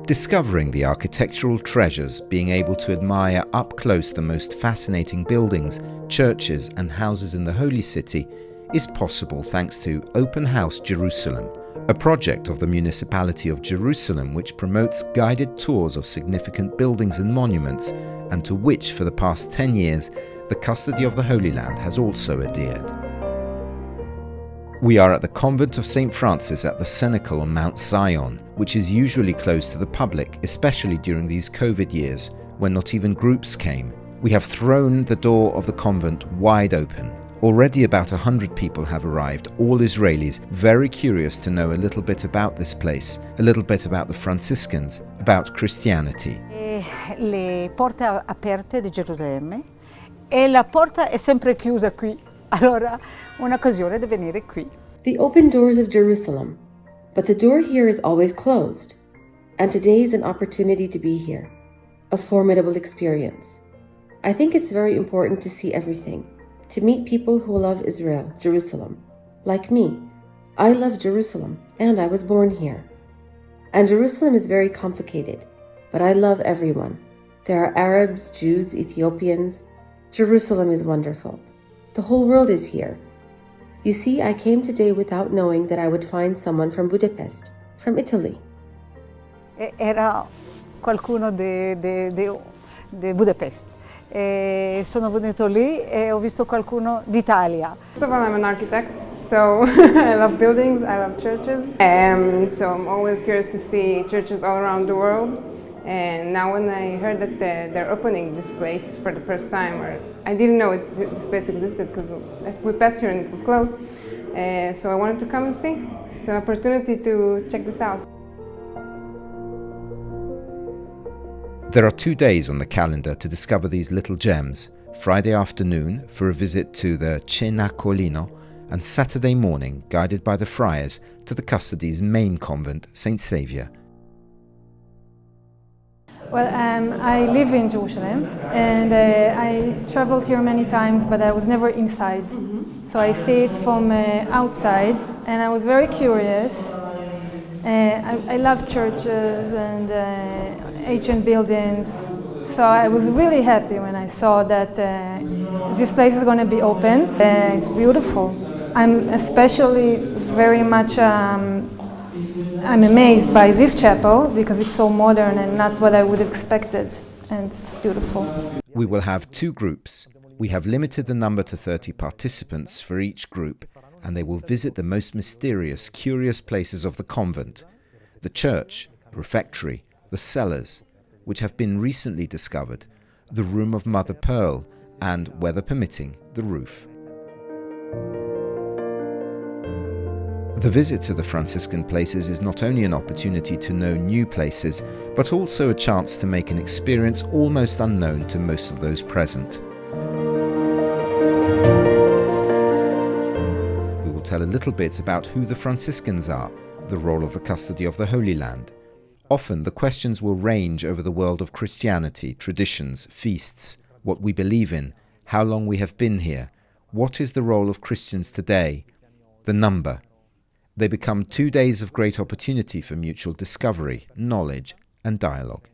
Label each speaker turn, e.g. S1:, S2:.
S1: Discovering the architectural treasures, being able to admire up close the most fascinating buildings, churches and houses in the Holy City is possible thanks to Open House Jerusalem, a project of the municipality of Jerusalem which promotes guided tours of significant buildings and monuments, and to which for the past 10 years the custody of the Holy Land has also adhered. We are at the convent of St. Francis at the Cenacle on Mount Zion, which is usually closed to the public, especially during these COVID years, when not even groups came. We have thrown the door of the convent wide open. Already about 100 people have arrived, all Israelis, very curious to know a little bit about this place, a little bit about the Franciscans, about Christianity.
S2: Le porte aperte di Gerusalemme e la porta è sempre chiusa qui. Allora, un'occasione di venire qui.
S3: The open doors of Jerusalem, but the door here is always closed. And today is an opportunity to be here, a formidable experience. I think it's very important to see everything, to meet people who love Israel, Jerusalem. Like me, I love Jerusalem, and I was born here. And Jerusalem is very complicated, but I love everyone. There are Arabs, Jews, Ethiopians. Jerusalem is wonderful. The whole world is here. You see, I came today without knowing that I would find someone from Budapest, from Italy.
S2: Era qualcuno di Budapest. Sono venuto lì e ho visto qualcuno d'Italia.
S4: First of all, I'm an architect, so I love buildings, I love churches. So I'm always curious to see churches all around the world. And now when I heard that they're opening this place for the first time, or I didn't know this place existed because we passed here and it was closed. So I wanted to come and see. It's an opportunity to check this out.
S1: There are 2 days on the calendar to discover these little gems. Friday afternoon for a visit to the Cenacolino, and Saturday morning guided by the friars to the custody's main convent, St. Saviour.
S5: Well, I live in Jerusalem and I traveled here many times, but I was never inside. So I see it from outside and I was very curious. I love churches and ancient buildings, so I was really happy when I saw that this place is going to be open. It's beautiful. I'm especially very much I'm amazed by this chapel because it's so modern and not what I would have expected, and it's beautiful.
S1: We will have 2 groups. We have limited the number to 30 participants for each group, and they will visit the most mysterious, curious places of the convent, the church, the refectory, the cellars, which have been recently discovered, the room of Mother Pearl, and, weather permitting, the roof. The visit to the Franciscan places is not only an opportunity to know new places, but also a chance to make an experience almost unknown to most of those present. We will tell a little bit about who the Franciscans are, the role of the custody of the Holy Land. Often the questions will range over the world of Christianity, traditions, feasts, what we believe in, how long we have been here, what is the role of Christians today, the number. They become 2 days of great opportunity for mutual discovery, knowledge and dialogue.